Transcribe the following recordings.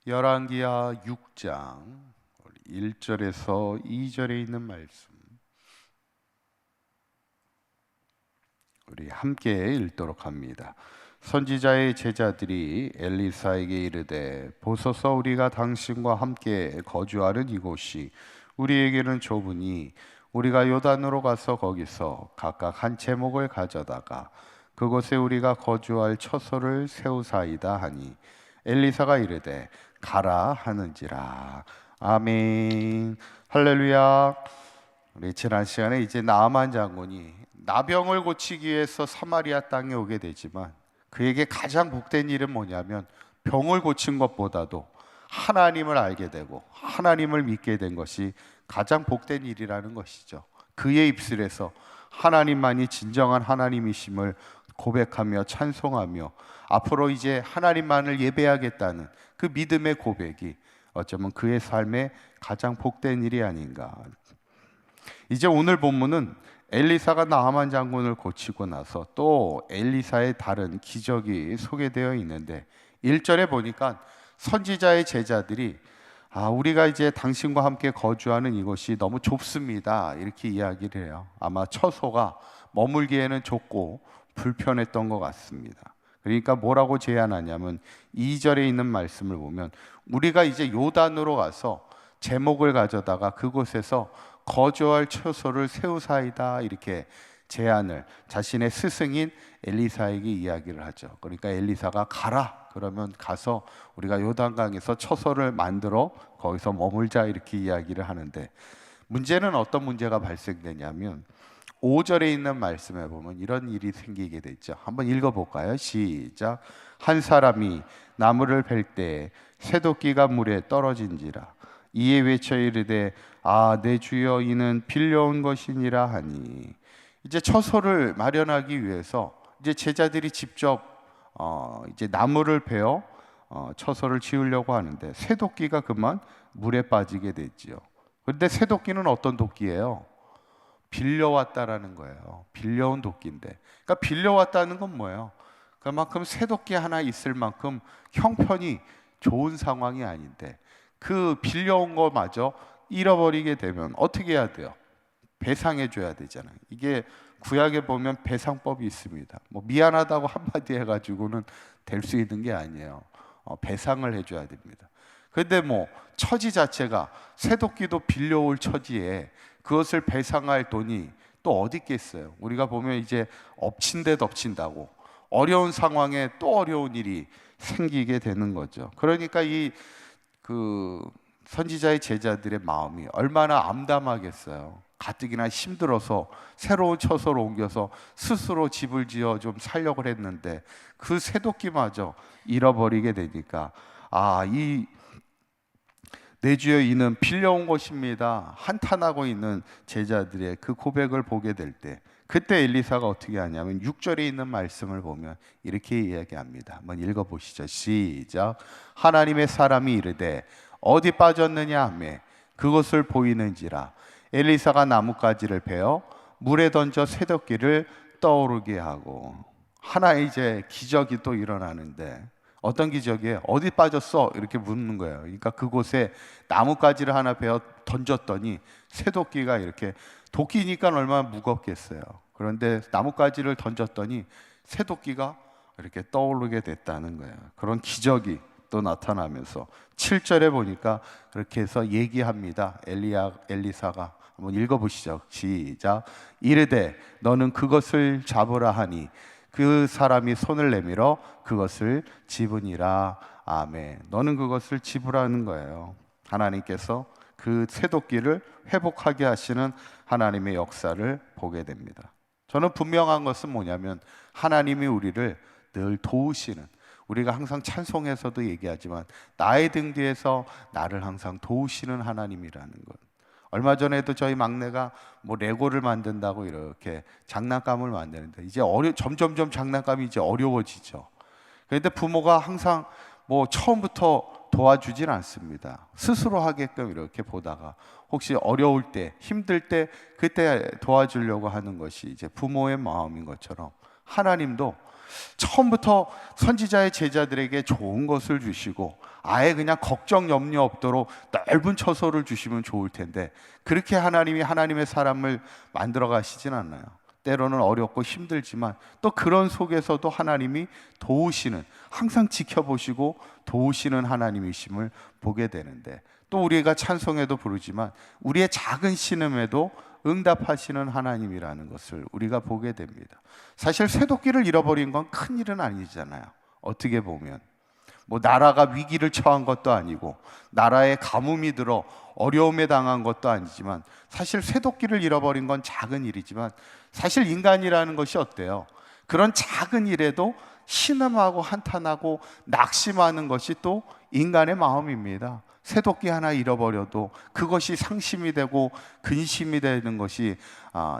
열왕기하 6장 1절에서 2절에 있는 말씀 우리 함께 읽도록 합니다. 선지자의 제자들이 엘리사에게 이르되 보소서 우리가 당신과 함께 거주하는 이곳이 우리에게는 좁으니 우리가 요단으로 가서 거기서 각각 한 제목을 가져다가 그곳에 우리가 거주할 처소를 세우사이다 하니 엘리사가 이르되 가라 하는지라. 아멘. 할렐루야. 우리 지난 시간에 이제 나아만 장군이 나병을 고치기 위해서 사마리아 땅에 오게 되지만 그에게 가장 복된 일은 뭐냐면 병을 고친 것보다도 하나님을 알게 되고 하나님을 믿게 된 것이 가장 복된 일이라는 것이죠. 그의 입술에서 하나님만이 진정한 하나님이심을 고백하며 찬송하며 앞으로 이제 하나님만을 예배하겠다는 그 믿음의 고백이 어쩌면 그의 삶의 가장 복된 일이 아닌가. 이제 오늘 본문은 엘리사가 나아만 장군을 고치고 나서 또 엘리사의 다른 기적이 소개되어 있는데 1절에 보니까 선지자의 제자들이 우리가 이제 당신과 함께 거주하는 이곳이 너무 좁습니다 이렇게 이야기를 해요. 아마 처소가 머물기에는 좁고 불편했던 것 같습니다. 그러니까 뭐라고 제안하냐면 2절에 있는 말씀을 보면 우리가 이제 요단으로 가서 제목을 가져다가 그곳에서 거주할 처소를 세우사이다 이렇게 제안을 자신의 스승인 엘리사에게 이야기를 하죠. 그러니까 엘리사가 가라 그러면 가서 우리가 요단강에서 처소를 만들어 거기서 머물자 이렇게 이야기를 하는데 문제는 어떤 문제가 발생되냐면 5절에 있는 말씀에 보면 이런 일이 생기게 되죠. 한번 읽어볼까요? 시작. 한 사람이 나무를 벨 때 새도끼가 물에 떨어진지라 이에 외쳐 이르되 내 주여 이는 빌려온 것이니라 하니 이제 처소를 마련하기 위해서 이제 제자들이 직접 이제 나무를 베어 처소를 지으려고 하는데 새도끼가 그만 물에 빠지게 됐지요. 그런데 새도끼는 어떤 도끼예요? 빌려왔다라는 거예요. 빌려온 도끼인데, 그러니까 빌려왔다는 건 뭐예요? 그만큼 새도끼 하나 있을 만큼 형편이 좋은 상황이 아닌데 그 빌려온 거마저 잃어버리게 되면 어떻게 해야 돼요? 배상해 줘야 되잖아요. 이게 구약에 보면 배상법이 있습니다. 뭐 미안하다고 한마디 해가지고는 될 수 있는 게 아니에요. 배상을 해줘야 됩니다. 그런데 뭐 처지 자체가 새도끼도 빌려올 처지에 그것을 배상할 돈이 또 어디 있겠어요? 우리가 보면 이제 엎친 데 덮친다고 어려운 상황에 또 어려운 일이 생기게 되는 거죠. 그러니까 그 선지자의 제자들의 마음이 얼마나 암담하겠어요. 가뜩이나 힘들어서 새로운 처소로 옮겨서 스스로 집을 지어 좀 살려고 했는데 그 새도끼마저 잃어버리게 되니까 이 내 주여 이는 빌려온 것입니다 한탄하고 있는 제자들의 그 고백을 보게 될 때 그때 엘리사가 어떻게 하냐면 6절에 있는 말씀을 보면 이렇게 이야기합니다. 한번 읽어보시죠. 시작. 하나님의 사람이 이르되 어디 빠졌느냐 하매 그것을 보이는지라 엘리사가 나뭇가지를 베어 물에 던져 새도끼를 떠오르게 하고 하나의 이제 기적이 또 일어나는데 어떤 기적이에요? 어디 빠졌어? 이렇게 묻는 거예요. 그러니까 그곳에 나뭇가지를 하나 베어 던졌더니 새도끼가 이렇게 도끼니까 얼마나 무겁겠어요. 그런데 나뭇가지를 던졌더니 새도끼가 이렇게 떠오르게 됐다는 거예요. 그런 기적이 또 나타나면서 7절에 보니까 그렇게 해서 얘기합니다. 엘리사가 한번 읽어보시죠. 시작. 이르되 너는 그것을 잡으라 하니 그 사람이 손을 내밀어 그것을 집으니라. 아멘. 너는 그것을 집으라는 거예요. 하나님께서 그 새도끼를 회복하게 하시는 하나님의 역사를 보게 됩니다. 저는 분명한 것은 뭐냐면 하나님이 우리를 늘 도우시는, 우리가 항상 찬송에서도 얘기하지만 나의 등 뒤에서 나를 항상 도우시는 하나님이라는 것. 얼마 전에도 저희 막내가 뭐 레고를 만든다고 이렇게 장난감을 만드는데 이제 점점점 장난감이 이제 어려워지죠. 그런데 부모가 항상 뭐 처음부터 도와주진 않습니다. 스스로 하게끔 이렇게 보다가 혹시 어려울 때, 힘들 때 그때 도와주려고 하는 것이 이제 부모의 마음인 것처럼 하나님도 처음부터 선지자의 제자들에게 좋은 것을 주시고 아예 그냥 걱정 염려 없도록 넓은 처소를 주시면 좋을 텐데 그렇게 하나님이 하나님의 사람을 만들어 가시진 않나요? 때로는 어렵고 힘들지만 또 그런 속에서도 하나님이 도우시는, 항상 지켜보시고 도우시는 하나님이심을 보게 되는데, 또 우리가 찬송에도 부르지만 우리의 작은 신음에도 응답하시는 하나님이라는 것을 우리가 보게 됩니다. 사실 쇠도끼를 잃어버린 건 큰 일은 아니잖아요. 어떻게 보면 뭐 나라가 위기를 처한 것도 아니고 나라에 가뭄이 들어 어려움에 당한 것도 아니지만, 사실 쇠도끼를 잃어버린 건 작은 일이지만 사실 인간이라는 것이 어때요? 그런 작은 일에도 신음하고 한탄하고 낙심하는 것이 또 인간의 마음입니다. 쇠도끼 하나 잃어버려도 그것이 상심이 되고 근심이 되는 것이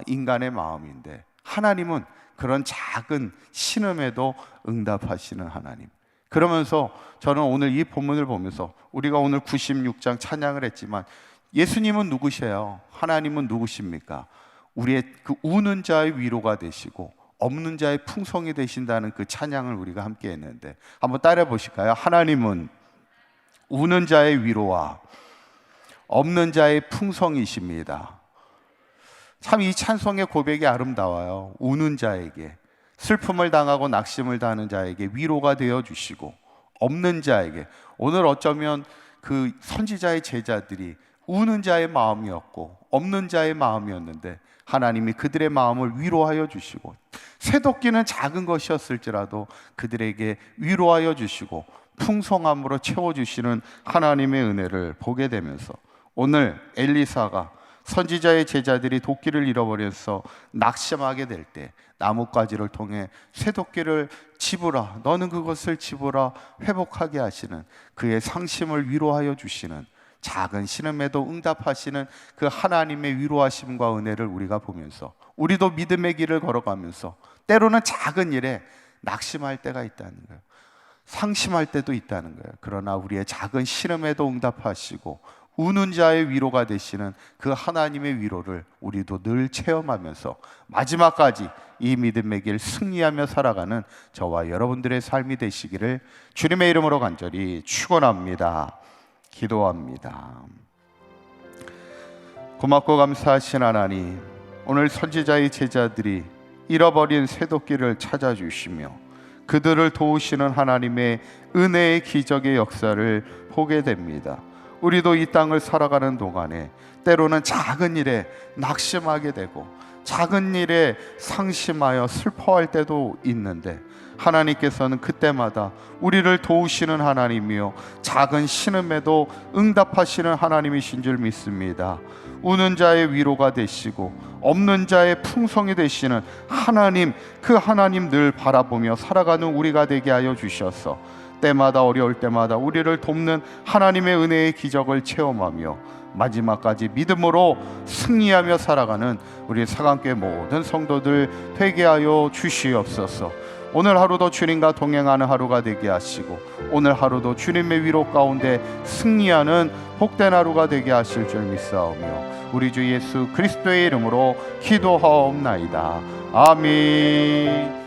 인간의 마음인데, 하나님은 그런 작은 신음에도 응답하시는 하나님. 그러면서 저는 오늘 이 본문을 보면서, 우리가 오늘 96장 찬양을 했지만 예수님은 누구세요? 하나님은 누구십니까? 우리의 그 우는 자의 위로가 되시고 없는 자의 풍성이 되신다는 그 찬양을 우리가 함께 했는데, 한번 따라해 보실까요? 하나님은 우는 자의 위로와 없는 자의 풍성이십니다. 참 이 찬송의 고백이 아름다워요. 우는 자에게, 슬픔을 당하고 낙심을 당하는 자에게 위로가 되어 주시고, 없는 자에게, 오늘 어쩌면 그 선지자의 제자들이 우는 자의 마음이었고 없는 자의 마음이었는데 하나님이 그들의 마음을 위로하여 주시고, 쇠도끼는 작은 것이었을지라도 그들에게 위로하여 주시고 풍성함으로 채워주시는 하나님의 은혜를 보게 되면서, 오늘 엘리사가 선지자의 제자들이 도끼를 잃어버려서 낙심하게 될 때 나뭇가지를 통해 쇠도끼를 집으라, 너는 그것을 집으라 회복하게 하시는, 그의 상심을 위로하여 주시는, 작은 신음에도 응답하시는 그 하나님의 위로하심과 은혜를 우리가 보면서 우리도 믿음의 길을 걸어가면서 때로는 작은 일에 낙심할 때가 있다는 거예요. 상심할 때도 있다는 거예요. 그러나 우리의 작은 신음에도 응답하시고 우는 자의 위로가 되시는 그 하나님의 위로를 우리도 늘 체험하면서 마지막까지 이 믿음의 길 승리하며 살아가는 저와 여러분들의 삶이 되시기를 주님의 이름으로 간절히 축원합니다. 기도합니다. 고맙고 감사하신 하나님, 오늘 선지자의 제자들이 잃어버린 쇠도끼를 찾아주시며 그들을 도우시는 하나님의 은혜의 기적의 역사를 보게 됩니다. 우리도 이 땅을 살아가는 동안에 때로는 작은 일에 낙심하게 되고 작은 일에 상심하여 슬퍼할 때도 있는데, 하나님께서는 그때마다 우리를 도우시는 하나님이요 작은 신음에도 응답하시는 하나님이신 줄 믿습니다. 우는 자의 위로가 되시고 없는 자의 풍성이 되시는 하나님, 그 하나님 늘 바라보며 살아가는 우리가 되게 하여 주셔서 때마다 어려울 때마다 우리를 돕는 하나님의 은혜의 기적을 체험하며 마지막까지 믿음으로 승리하며 살아가는 우리 사강교회 모든 성도들 되게 하여 주시옵소서. 오늘 하루도 주님과 동행하는 하루가 되게 하시고 오늘 하루도 주님의 위로 가운데 승리하는 복된 하루가 되게 하실 줄 믿사오며 우리 주 예수 그리스도의 이름으로 기도하옵나이다. 아멘.